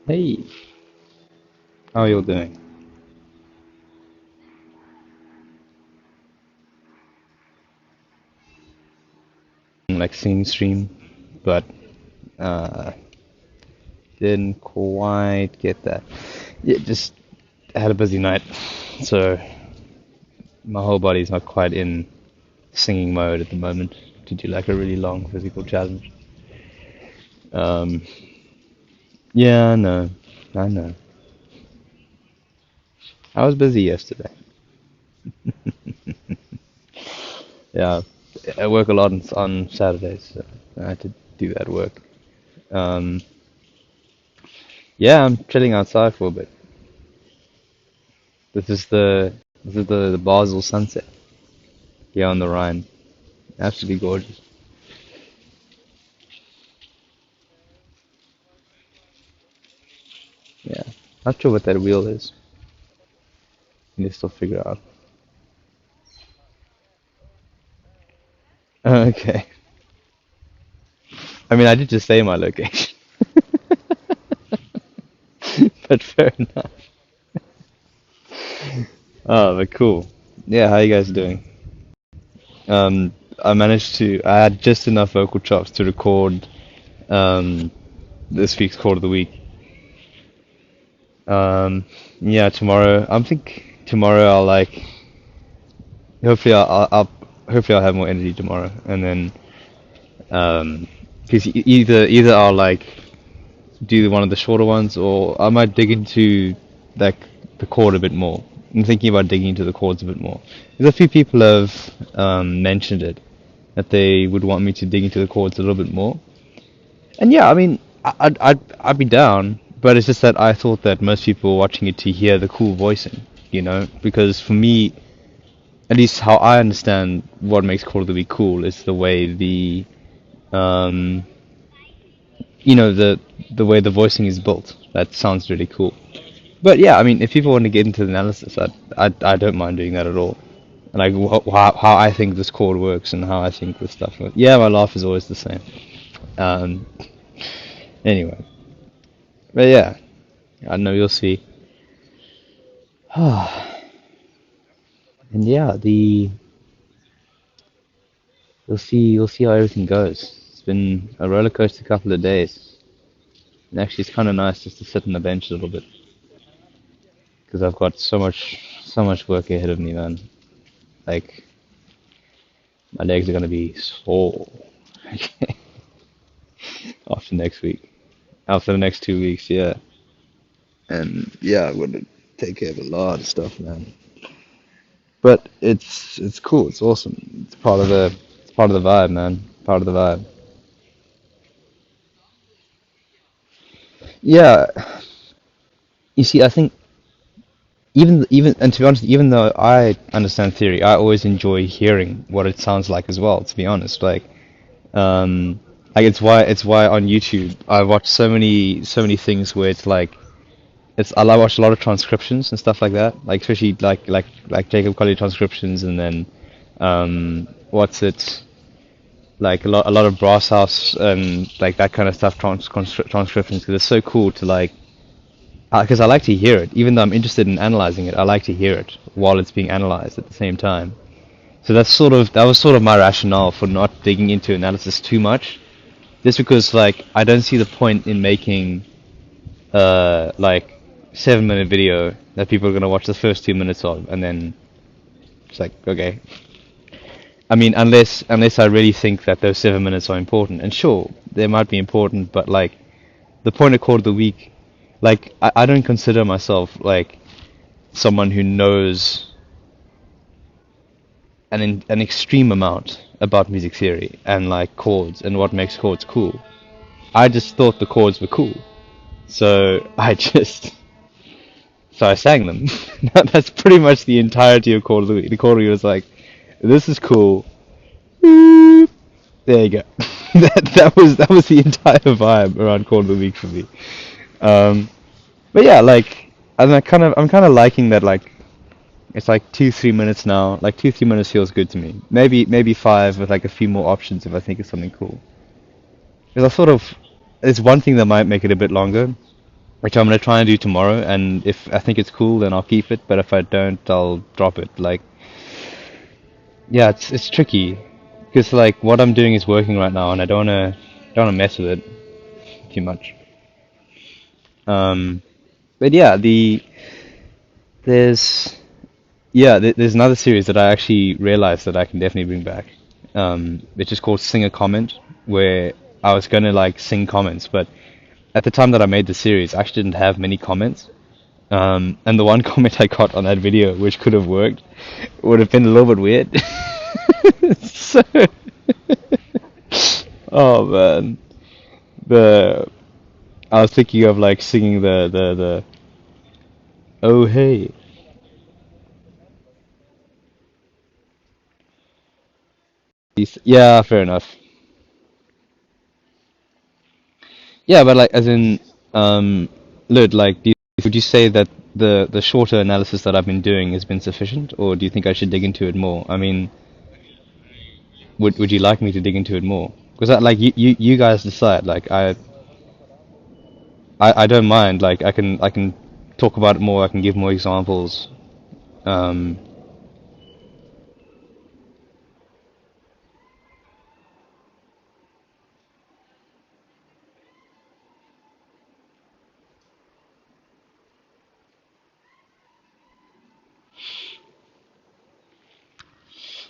Hey, how are you doing? Like singing stream, but uh, didn't quite get that. Yeah, just had a busy night, so my whole body's not quite in singing mode at the moment to do like a really long physical challenge. Um, yeah, I know. I was busy yesterday. Yeah, I work a lot on Saturdays, so I had to do that work. Um, yeah, I'm chilling outside for a bit. This is the Basel sunset here on the Rhine. Absolutely gorgeous. Yeah. Not sure what that wheel is. Need to still figure out. Okay. I mean, I did just say my location, but fair enough. Oh, but cool. Yeah, how you guys doing? I had just enough vocal chops to record um, this week's Chord of the Week. Um, yeah, I think tomorrow hopefully hopefully I'll have more energy tomorrow, and then because either I'll do one of the shorter ones, or I might dig into like the chord a bit more. I'm thinking about digging into the chords a bit more. Because a few people have mentioned it, that they would want me to dig into the chords a little bit more. And yeah, I mean, I'd be down, but it's just that I thought that most people were watching it to hear the cool voicing, because for me, at least how I understand what makes Chord of the Week cool is the way um, the way the voicing is built. That sounds really cool. But yeah, I mean, if people want to get into the analysis, I don't mind doing that at all. Like how I think this chord works and how I think this stuff works. Yeah, my laugh is always the same. Um, anyway, but yeah, I know you'll see. And yeah, the you'll see how everything goes. It's been a roller coaster couple of days. And actually, it's kind of nice just to sit on the bench a little bit because I've got so much work ahead of me, man. Like my legs are gonna be sore after next week, after the next 2 weeks, yeah. And yeah, I'm gonna take care of a lot of stuff, man. But it's cool. It's awesome. It's part of the vibe, man. Part of the vibe. Yeah, you see, I think even and to be honest, even though I understand theory, I always enjoy hearing what it sounds like as well. To be honest, um, it's why on YouTube I watch so many things where it's like I watch a lot of transcriptions and stuff like that, like especially like Jacob Collier transcriptions, and then what's it like a lot of Brass House and like that kind of stuff transcriptions because it's so cool to like because I like to hear it even though I'm interested in analyzing it. I like to hear it while it's being analyzed at the same time. So that was sort of my rationale for not digging into analysis too much, just because like I don't see the point in making like 7 minute video that people are gonna watch the first 2 minutes of, and then it's like, okay. I mean, unless I really think that those 7 minutes are important, and sure, they might be important, but like the point of Chord of the Week, like I don't consider myself like someone who knows an extreme amount about music theory and like chords and what makes chords cool. I just thought the chords were cool, so I sang them. That's pretty much the entirety of Chord of the Week. The Chord of the Week was like, this is cool. Boop. There you go. That was the entire vibe around Chord of the Week for me. Um, but yeah, like I'm kind of liking that like it's like 2 3 minutes now. Like 2 3 minutes feels good to me. Maybe five with like a few more options if I think it's something cool. Because I sort of there's one thing that might make it a bit longer. which I'm gonna try and do tomorrow. And if I think it's cool, then I'll keep it. But if I don't, I'll drop it. Like, yeah, it's tricky because like what I'm doing is working right now, and I don't wanna mess with it too much. Um, but yeah, there's there's another series that I actually realized that I can definitely bring back. It's just called Sing a Comment, where I was gonna like sing comments, but at the time that I made the series, I actually didn't have many comments. And the one comment I got on that video, which could have worked, would have been a little bit weird. So, oh man, the I was thinking of like singing the oh hey. Yeah, fair enough. Yeah, but like as in Lud, like would you say that the shorter analysis that I've been doing has been sufficient, or do you think I should dig into it more? I mean, would you like me to dig into it more? Because like you guys decide. Like I don't mind. Like I can talk about it more. I can give more examples. Um,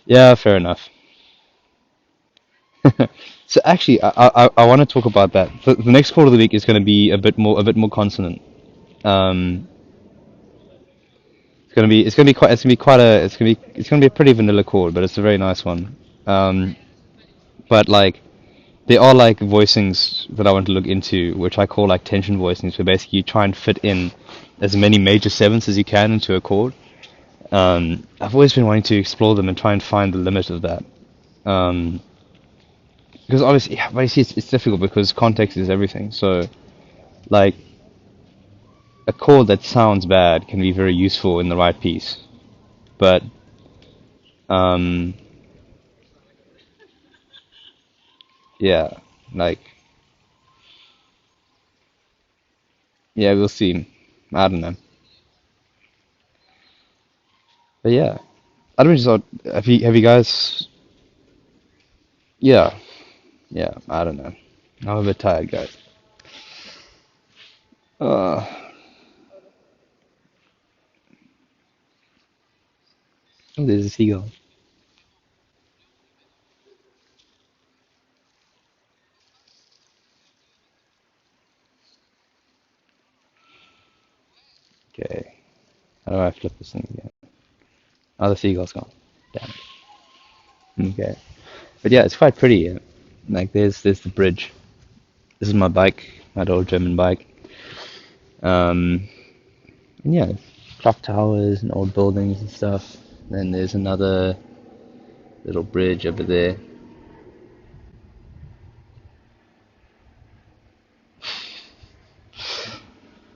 yeah, fair enough. So actually, I want to talk about that. The next call of the week is going to be a bit more consonant. Um, it's gonna be a pretty vanilla chord, but it's a very nice one. Um, but like there are like voicings that I want to look into, which I call like tension voicings, where basically you try and fit in as many major sevenths as you can into a chord. I've always been wanting to explore them and try and find the limit of that. Um, because obviously, yeah, but you see, it's difficult because context is everything. So, like, a chord that sounds bad can be very useful in the right piece. But, um, yeah, like, yeah, we'll see. I don't know. But yeah, I don't know, just thought, have you guys, yeah, yeah, I don't know. I'm a bit tired, guys. Uh, oh, there's a seagull. Okay, how do I flip this thing again? Oh, the seagull's gone. Damn it. Okay. But yeah, it's quite pretty. Yeah. Like there's the bridge. This is my bike, my old German bike. Um, and yeah, clock towers and old buildings and stuff. Then there's another little bridge over there.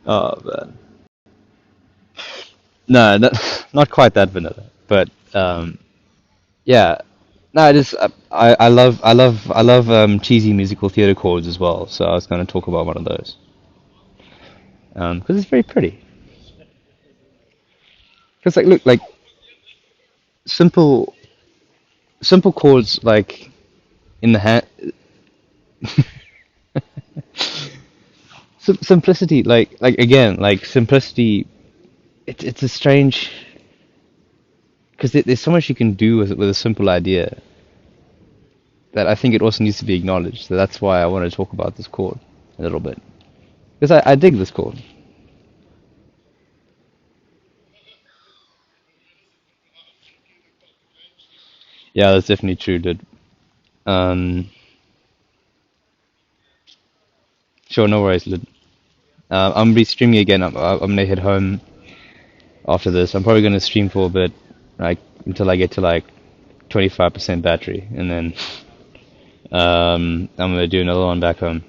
Oh man, no, not quite that vanilla, but yeah. No, it is. I love cheesy musical theater chords as well. So I was going to talk about one of those because it's very pretty. Because like, look, like simple simple chords like in the hand. Simplicity, like again, like simplicity. It's a strange because there's so much you can do with a simple idea that I think it also needs to be acknowledged. So that's why I want to talk about this chord a little bit because I dig this chord. Yeah, that's definitely true, dude. Um, sure, no worries, dude. I'm gonna be streaming again. I'm gonna head home after this. I'm probably gonna stream for a bit, like until I get to like 25% battery, and then I'm gonna do another one back home.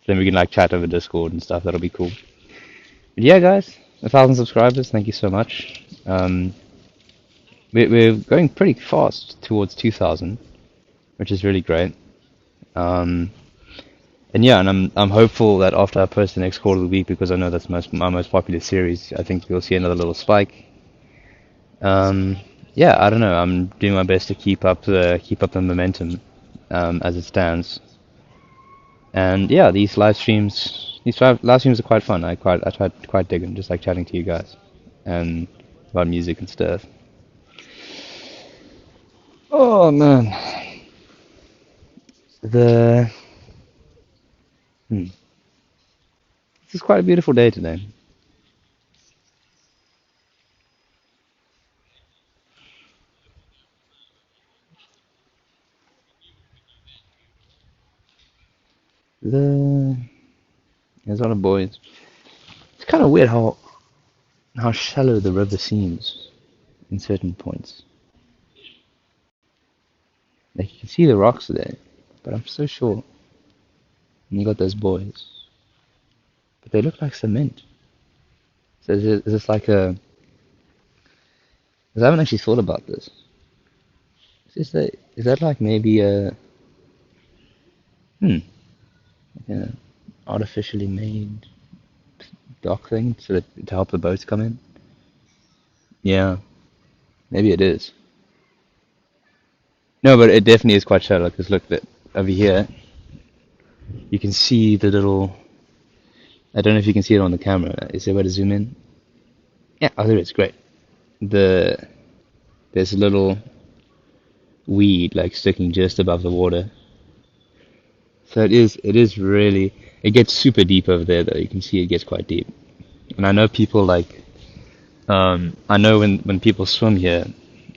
Then we can like chat over Discord and stuff. That'll be cool. But yeah, guys, 1,000 subscribers. Thank you so much. We're going pretty fast towards 2,000, which is really great. Um, And yeah, and I'm hopeful that after I post the next quarter of the week, because I know that's my most popular series, I think we'll see another little spike. Um, yeah, I don't know. I'm doing my best to keep up the momentum as it stands. And yeah, live streams are quite fun. I quite dig them, just like chatting to you guys and about music and stuff. Oh man, the hmm, this is quite a beautiful day today. The There's a lot of boys. It's kind of weird how shallow the river seems in certain points. Like you can see the rocks there, but I'm so sure. And you got those buoys, but they look like cement. So is this like a? Because I haven't actually thought about this. Is that like maybe a hmm, like a artificially made dock thing to help the boats come in? Yeah, maybe it is. No, but it definitely is quite shallow. Because look, that over here you can see the little. I don't know if you can see it on the camera. Is there a way to zoom in? Yeah, oh, there it is. Great. The There's a little weed like sticking just above the water. So it is really it gets super deep over there though. You can see it gets quite deep. And I know people like I know when people swim here,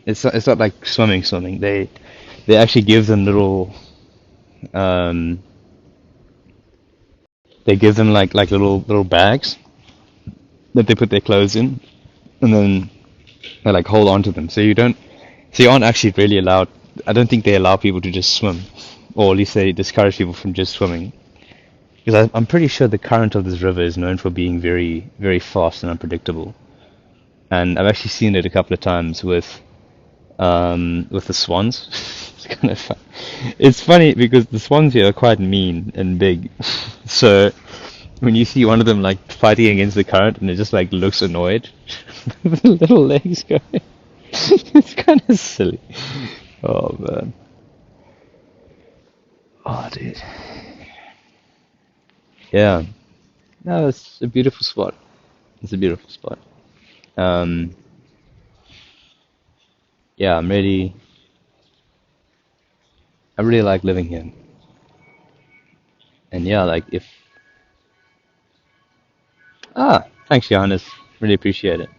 it's not like swimming. They actually give them um like little bags that they put their clothes in, and then they like hold on to them. So you aren't actually really allowed. I don't think they allow people to just swim, or at least they discourage people from just swimming. Because I'm pretty sure the current of this river is known for being very, very fast and unpredictable. And I've actually seen it a couple of times with the swans. It's kind of fun. It's funny because the swans here are quite mean and big. So when you see one of them like fighting against the current and it just like looks annoyed with the little legs going, it's kind of silly. Oh man. Oh dude. Yeah. No, it's a beautiful spot. It's a beautiful spot. Um, yeah, I really like living here. And yeah, like if, thanks, Johannes. Really appreciate it.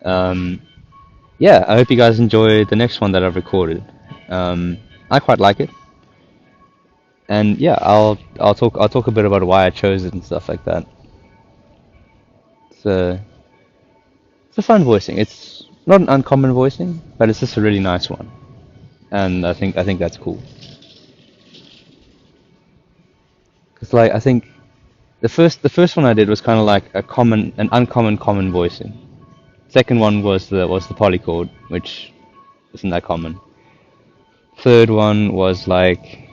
Um, yeah, I hope you guys enjoy the next one that I've recorded. I quite like it. And yeah, I'll talk a bit about why I chose it and stuff like that. It's a fun voicing. It's not an uncommon voicing, but it's just a really nice one. And I think that's cool. Cause like I think the first one I did was kind of like an uncommon common voicing. Second one was the polychord, which isn't that common. Third one was like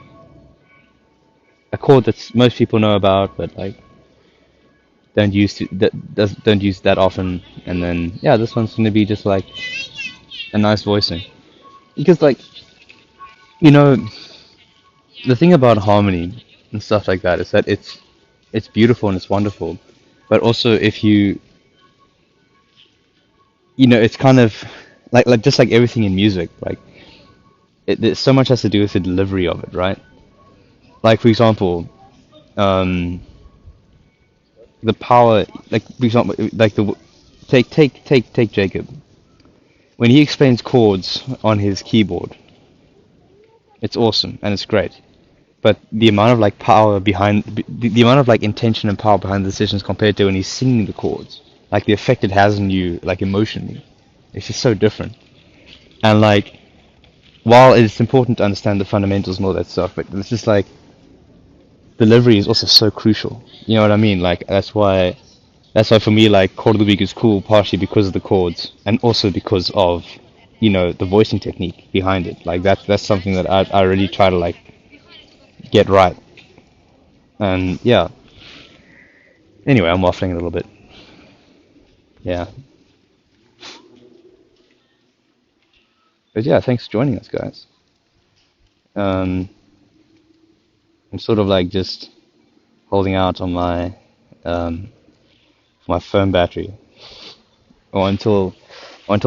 a chord that most people know about, but like don't use that often. And then yeah, this one's gonna be just like a nice voicing because like you know the thing about harmony and stuff like that is that it's beautiful and it's wonderful, but also if it's kind of like just like everything in music, like there's so much has to do with the delivery of it, right? Like for example, um, the power, like for example, like the take Jacob when he explains chords on his keyboard, it's awesome and it's great. But the amount of like power behind the amount of like intention and power behind the decisions compared to when he's singing the chords, like the effect it has on you, like emotionally, it's just so different. And like, while it's important to understand the fundamentals and all that stuff, but it's just like delivery is also so crucial. You know what I mean? Like that's why for me like chord of the week is cool, partially because of the chords and also because of the voicing technique behind it. Like that's something that I really try to like get right. And yeah, anyway, I'm waffling a little bit. Yeah, but yeah, thanks for joining us, guys. Um, I'm sort of like just holding out on um, my phone battery, or until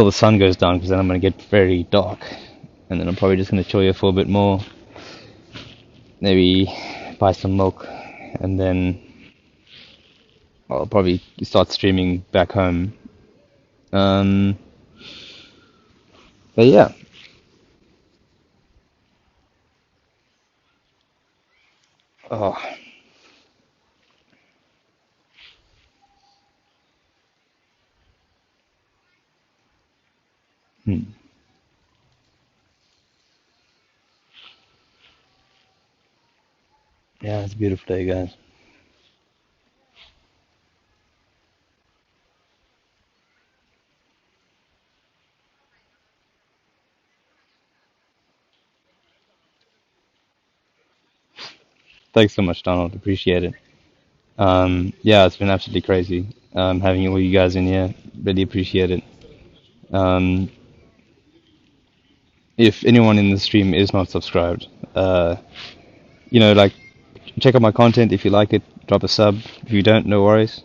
the sun goes down, because then I'm gonna get very dark, and then I'm probably just gonna chill here for a bit more, maybe buy some milk, and then I'll probably start streaming back home. Um, but yeah, oh, hmm. Yeah, it's a beautiful day, guys. Thanks so much, Donald. Appreciate it. Yeah, it's been absolutely crazy. Having all you guys in here, really appreciate it. Um, if anyone in the stream is not subscribed, like check out my content if you like it. Drop a sub. If you don't, no worries.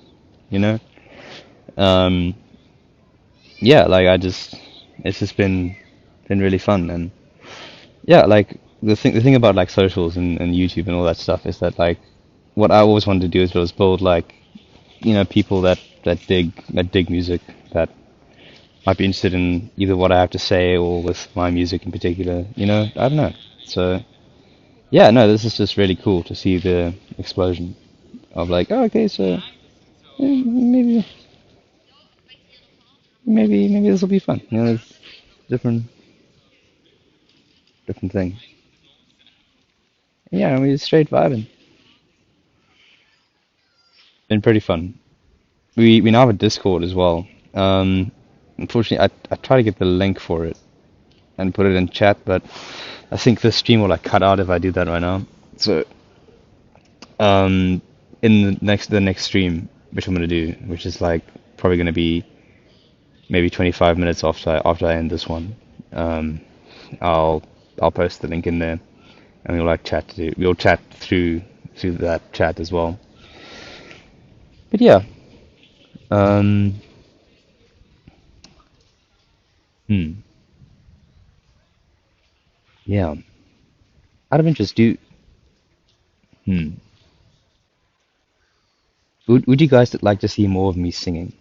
You know. Um, yeah, like it's just been really fun, and yeah, like the thing about like socials and YouTube and all that stuff is that like what I always wanted to do is was build like people that dig music, that might be interested in either what I have to say or with my music in particular. I don't know. So yeah, no, this is just really cool to see the explosion of like, oh, okay, so maybe this will be fun. It's different different thing. Yeah, I mean, it's straight vibing. Been pretty fun. We now have a Discord as well. Unfortunately, I try to get the link for it and put it in chat, but I think this stream will like cut out if I do that right now. So um, in the next stream, which I'm gonna do, which is like probably gonna be maybe 25 minutes after I end this one, um, I'll I'll post the link in there, and we'll chat through that chat as well. But yeah, um, hmm, yeah. Out of interest, hmm, would you guys like to see more of me singing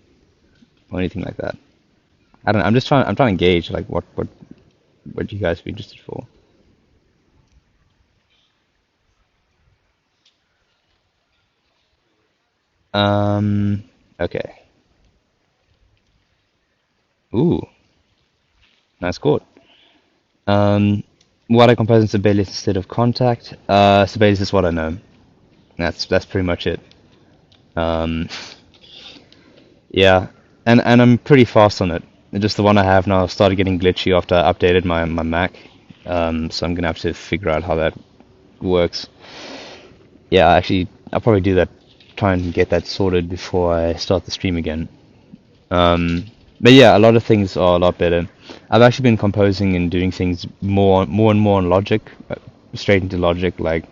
or anything like that? I don't know. I'm trying to gauge like what you guys would be interested for. Um, okay. Ooh, nice chord. Um, what I compose in Sibelius instead of Contact. Sibelius is what I know. That's pretty much it. Um, yeah, and I'm pretty fast on it. Just the one I have now started getting glitchy after I updated my Mac. So I'm gonna have to figure out how that works. Yeah, actually, I'll probably do that. Try and get that sorted before I start the stream again. Um, but yeah, a lot of things are a lot better. I've actually been composing and doing things more and more on Logic, straight into Logic, like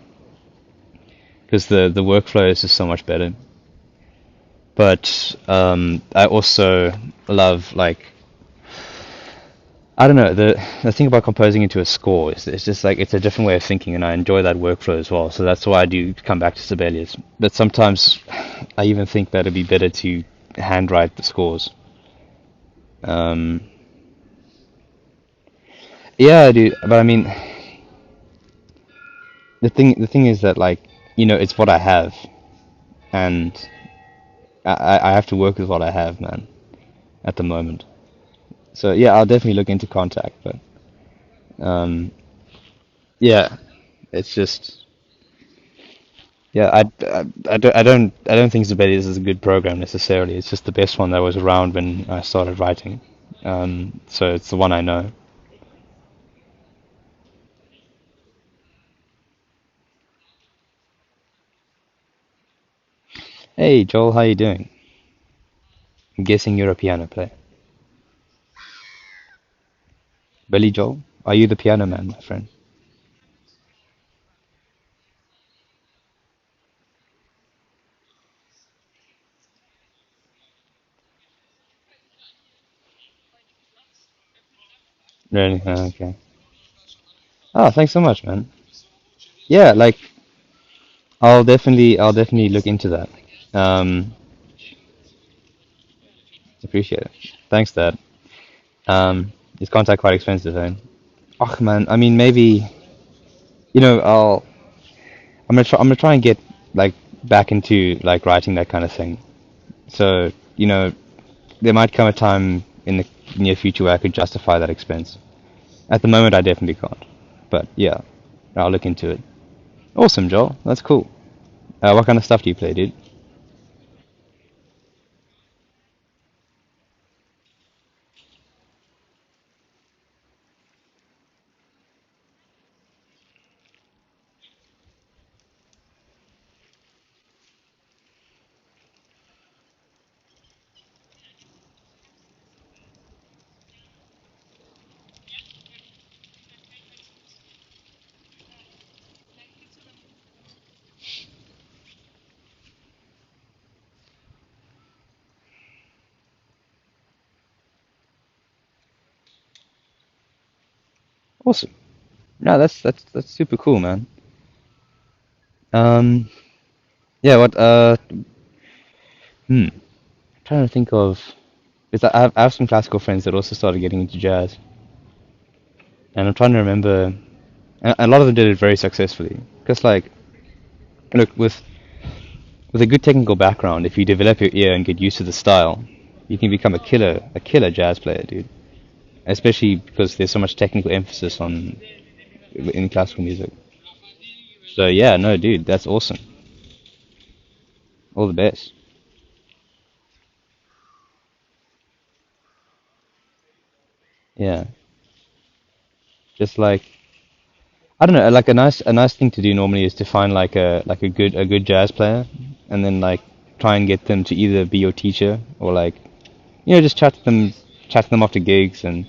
because the workflow is just so much better. But I also love like I don't know the thing about composing into a score is it's just like it's a different way of thinking, and I enjoy that workflow as well. So that's why I do come back to Sibelius. But sometimes I even think that it'd be better to handwrite the scores. Um, yeah, I do. But I mean, the thing is that like it's what I have, and I have to work with what I have, man, at the moment. So yeah, I'll definitely look into Contact, but um, yeah, it's just yeah, I don't think Zebedius is a good program necessarily. It's just the best one that was around when I started writing. So it's the one I know. Hey Joel, how you doing? I'm guessing you're a piano player. Billy Joel, are you the piano man, my friend? Really? Okay. Oh, thanks so much, man. Yeah, like I'll definitely look into that. Um, Appreciate it. Thanks, Dad. Is contact quite expensive, eh? Oh man, I mean maybe I'm gonna try and get like back into like writing that kind of thing. So there might come a time in the near future where I could justify that expense. At the moment, I definitely can't. But yeah, I'll look into it. Awesome, Joel. That's cool. What kind of stuff do you play, dude? Awesome. No, that's super cool, man. Um, yeah. Trying to think of because I have some classical friends that also started getting into jazz, and I'm trying to remember. And a lot of them did it very successfully. Because look, with a good technical background, if you develop your ear and get used to the style, you can become a killer jazz player, dude. Especially because there's so much technical emphasis on in classical music. So yeah, no, dude, that's awesome. All the best. Yeah, just like I don't know, like a nice thing to do normally is to find like a good jazz player, and then like try and get them to either be your teacher or like just chat to them after gigs, and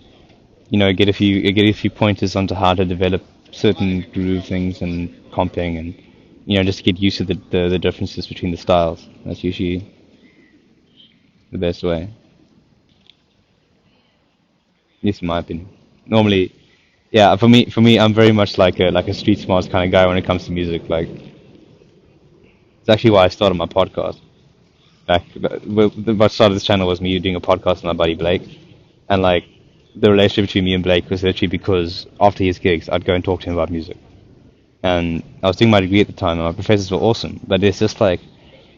get a few pointers onto how to develop certain groove things and comping, and just get used to the differences between the styles. That's usually the best way, at least in my opinion. Normally, yeah, for me, I'm very much like a street smarts kind of guy when it comes to music. Like, it's actually why I started my podcast. What started this channel was me doing a podcast with my buddy Blake, and like the relationship between me and Blake was literally because after his gigs, I'd go and talk to him about music. And I was doing my degree at the time, and my professors were awesome. But it's just like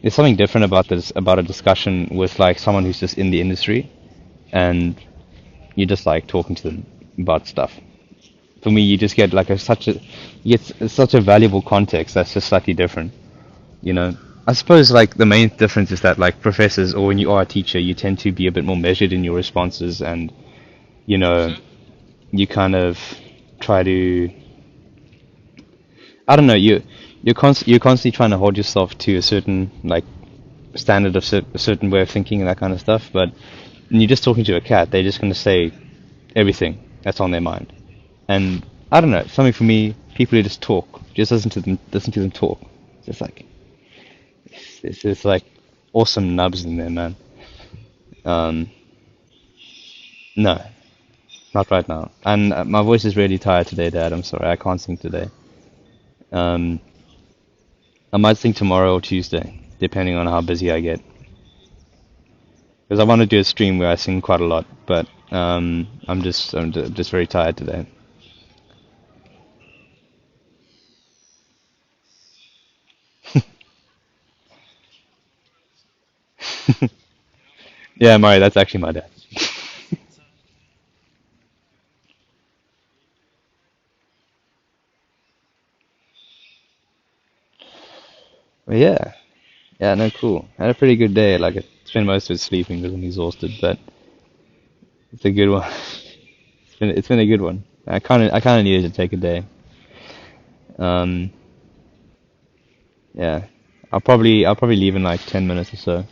there's something different about a discussion with like someone who's just in the industry, and you're just like talking to them about stuff. For me, you just get like such a valuable context that's just slightly different. You know, I suppose like the main difference is that like professors, or when you are a teacher, you tend to be a bit more measured in your responses, and you know, you kind of try to, I don't know, you're constantly trying to hold yourself to a certain like standard of a certain way of thinking and that kind of stuff. But when you're just talking to a cat, they're just going to say everything that's on their mind. And I don't know, something for me, people who just talk, just listen to them talk. It's just like it's like awesome nubs in there, man. Um, no, not right now. And my voice is really tired today, Dad. I'm sorry, I can't sing today. Um, I might sing tomorrow or Tuesday, depending on how busy I get. Because I want to do a stream where I sing quite a lot, but I'm just very tired today. Yeah, Murray, that's actually my dad. But yeah, yeah, no, cool. I had a pretty good day. Like, I spent most of it sleeping because I'm exhausted, but it's a good one. It's been a good one. I kind of needed to take a day. Um, yeah. I'll probably leave in like 10 minutes or so.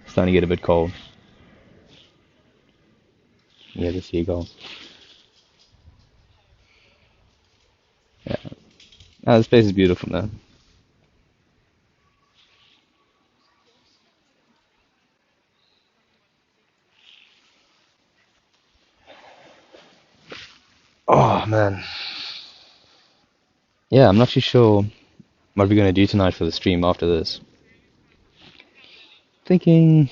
It's starting to get a bit cold. Yeah, the seagull. Yeah. Ah, this place is beautiful, man. Oh man. Yeah, I'm not too sure what we're gonna do tonight for the stream after this. Thinking,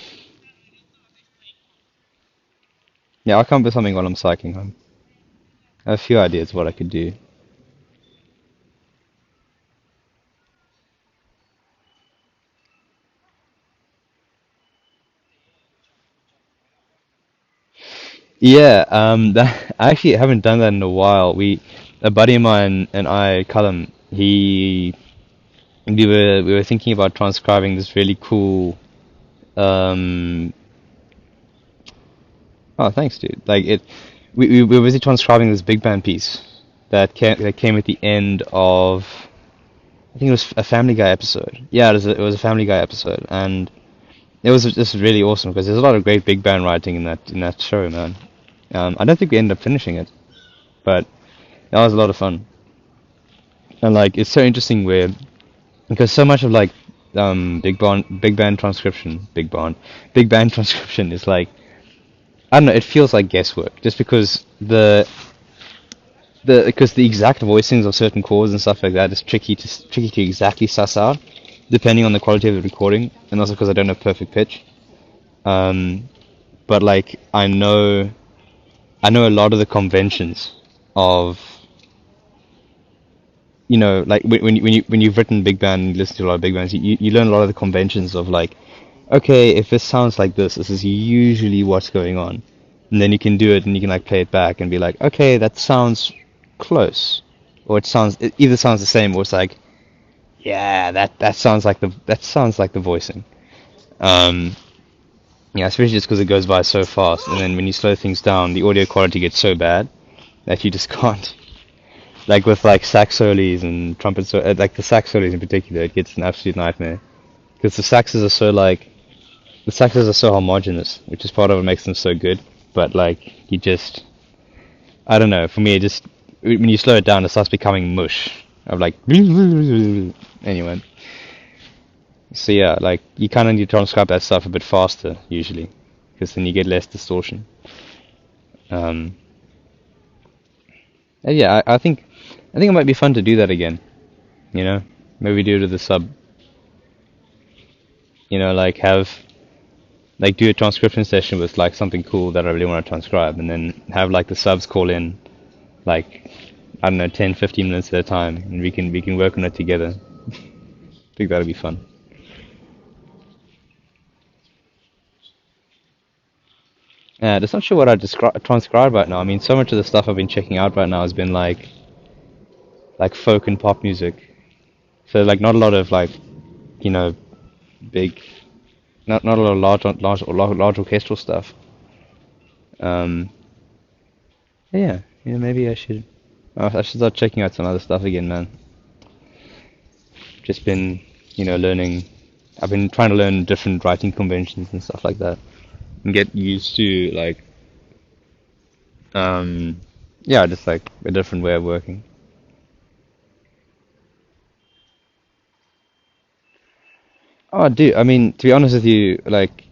yeah, I'll come up with something while I'm cycling home. I have a few ideas what I could do. Yeah, that I actually haven't done that in a while. A buddy of mine and I, Callum, we were thinking about transcribing this really cool. Um, oh, thanks, dude. We were busy transcribing this big band piece that came at the end of, I think it was a Family Guy episode. Yeah, it was a Family Guy episode, and it was just really awesome because there's a lot of great big band writing in that show, man. I don't think we ended up finishing it, but that was a lot of fun. And like it's so interesting where because so much of like big band transcription is like I don't know, it feels like guesswork just because the exact voicings of certain chords and stuff like that is tricky to exactly suss out depending on the quality of the recording and also because I don't have perfect pitch. Um, but like I know a lot of the conventions of like when you've written big band and listen to a lot of big bands, you learn a lot of the conventions of like, okay, if this sounds like this is usually what's going on, and then you can do it and you can like play it back and be like, okay, that sounds close, or it either sounds the same or it's like, yeah, that sounds like the voicing. Um, yeah, especially just because it goes by so fast, and then when you slow things down, the audio quality gets so bad that you just can't. Like with like sax solos and like the sax solos in particular, it gets an absolute nightmare because the saxes are so homogeneous, which is part of what makes them so good. But like I don't know. For me, it just when you slow it down, it starts becoming mush. Of like anyway. So yeah, like you kind of need to transcribe that stuff a bit faster usually, because then you get less distortion. Um, and yeah, I think it might be fun to do that again. You know, maybe do it to the sub. Like do a transcription session with like something cool that I really want to transcribe, and then have like the subs call in like I don't know 10, 15 minutes at a time, and we can work on it together. I think that'll be fun. Yeah, just not sure what I transcribe right now. I mean, so much of the stuff I've been checking out right now has been like folk and pop music. So like not a lot of like you know big, not a lot of large orchestral stuff. Um, yeah, maybe I should start checking out some other stuff again, man. Just been learning. I've been trying to learn different writing conventions and stuff like that, and get used to like um, yeah, just like a different way of working. Oh, dude, I mean, to be honest with you, like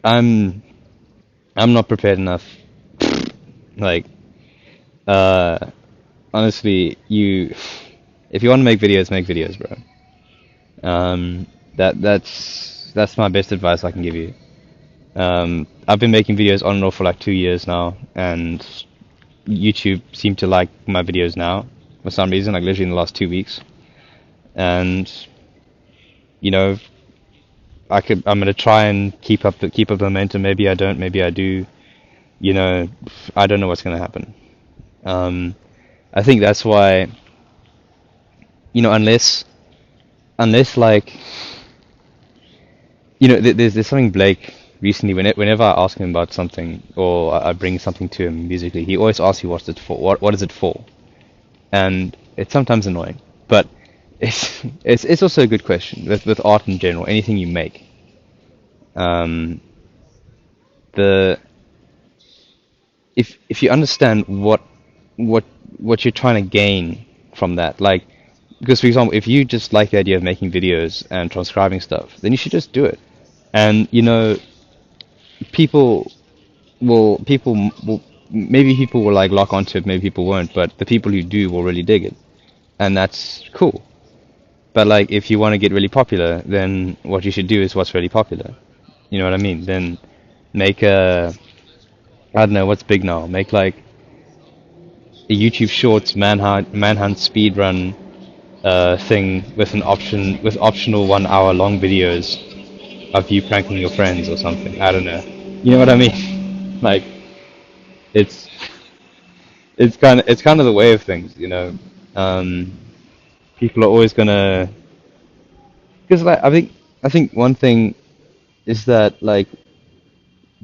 I'm I'm not prepared enough. Like, uh, honestly, if you want to make videos, bro. That's my best advice I can give you. I've been making videos on and off for like 2 years now, and YouTube seemed to like my videos now for some reason, like literally in the last 2 weeks. And you know, I'm gonna try and keep up the momentum. Maybe I don't, maybe I do. You know, I don't know what's gonna happen. Um, I think that's why, unless like there's something Blake recently. Whenever I ask him about something or I bring something to him musically, he always asks me what's it for. What is it for? And it's sometimes annoying, but It's also a good question with art in general. Anything you make, um, the if you understand what what you're trying to gain from that, like because for example, if you just like the idea of making videos and transcribing stuff, then you should just do it. And you know, people people will maybe people will like lock onto it, maybe people won't, but the people who do will really dig it, and that's cool. But like if you want to get really popular, then what you should do is what's really popular. You know what I mean? Then make a I don't know what's big now. Make like a YouTube Shorts manhunt speed run thing with an option with optional 1 hour long videos of you pranking your friends or something. I don't know. You know what I mean? Like it's it's kind of the way of things, you know. Um, People are always gonna because like I think one thing is that like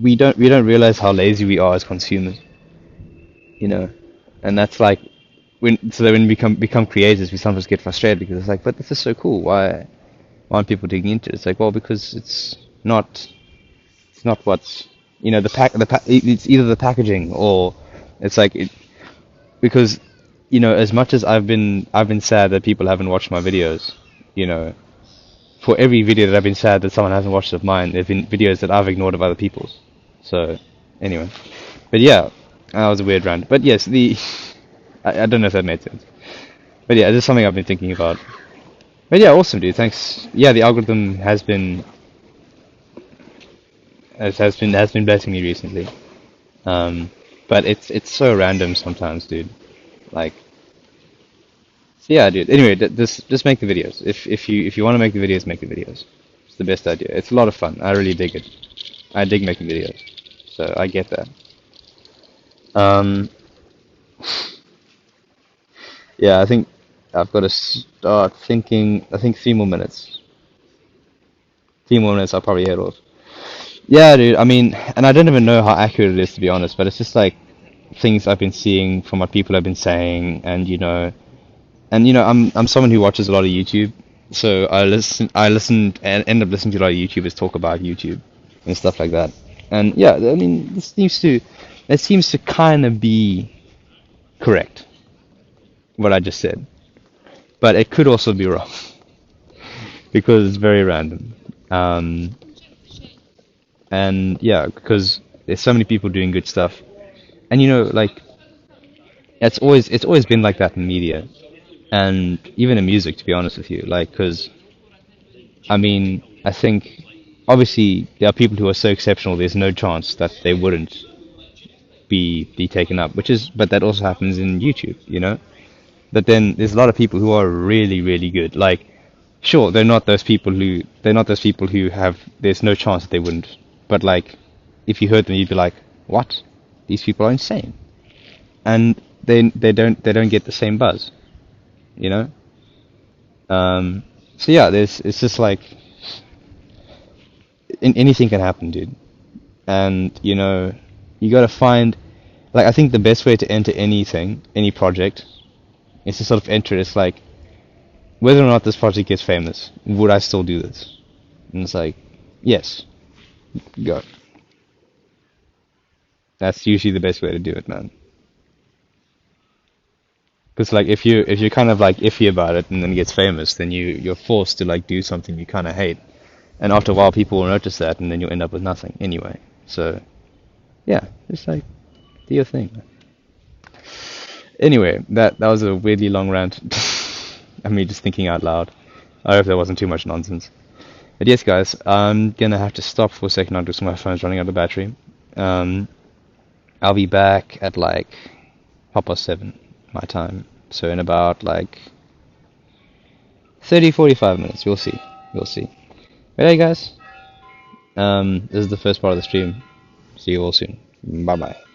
we don't realize how lazy we are as consumers, you know, and that's like when so that when we become creators, we sometimes get frustrated because it's like, but this is so cool. Why aren't people digging into it? It's like, well, because not it's not what's you know it's either the packaging or it's like because you know as much as I've been sad that people haven't watched my videos, you know, for every video that I've been sad that someone hasn't watched of mine, there've been videos that I've ignored of other people's. So anyway, but yeah, that was a weird rant. But yes, I don't know if that made sense. But yeah, this is something I've been thinking about. But yeah, awesome, dude. Thanks. Yeah, the algorithm has been blessing me recently. Um, but it's so random sometimes, dude. Like, so yeah, dude. Anyway, just make the videos. If you want to make the videos, make the videos. It's the best idea. It's a lot of fun. I really dig it. I dig making videos. So I get that. Um, yeah, I think I've got to start thinking. I think 3 more minutes. 3 more minutes. I'll probably head off. Yeah, dude. I mean, and I don't even know how accurate it is to be honest, but it's just like things I've been seeing from what people have been saying, and you know, I'm someone who watches a lot of YouTube, so I listened and end up listening to a lot of YouTubers talk about YouTube and stuff like that. And yeah, I mean, it seems to kind of be correct what I just said, but it could also be wrong because it's very random. Um, and yeah, because there's so many people doing good stuff, and you know, like it's always been like that in media and even in music, to be honest with you, like because I mean, I think obviously there are people who are so exceptional. There's no chance that they wouldn't be taken up, which is, but that also happens in YouTube, you know. But then there's a lot of people who are really, really good. Like, sure, they're not those people who have. There's no chance that they wouldn't. But like, if you heard them, you'd be like, what? These people are insane, and they don't get the same buzz, you know. So yeah, there's it's just like anything can happen, dude. And you know, you gotta find like I think the best way to enter anything, any project, is to sort of enter it. It's like whether or not this project gets famous, would I still do this? And it's like, yes, go. That's usually the best way to do it, man. Because like if you're kind of like iffy about it and then it gets famous, then you're forced to like do something you kind of hate, and after a while people will notice that, and then you'll end up with nothing anyway. So yeah, just like do your thing. Anyway, that was a weirdly long rant. I mean, just thinking out loud. I hope there wasn't too much nonsense. But yes, guys, I'm gonna have to stop for a second now because my phone's running out of battery. Um, I'll be back at like 7:30 my time. So in about like 30, 45 minutes. We'll see. We'll see. But hey, guys, this is the first part of the stream. See you all soon. Bye bye.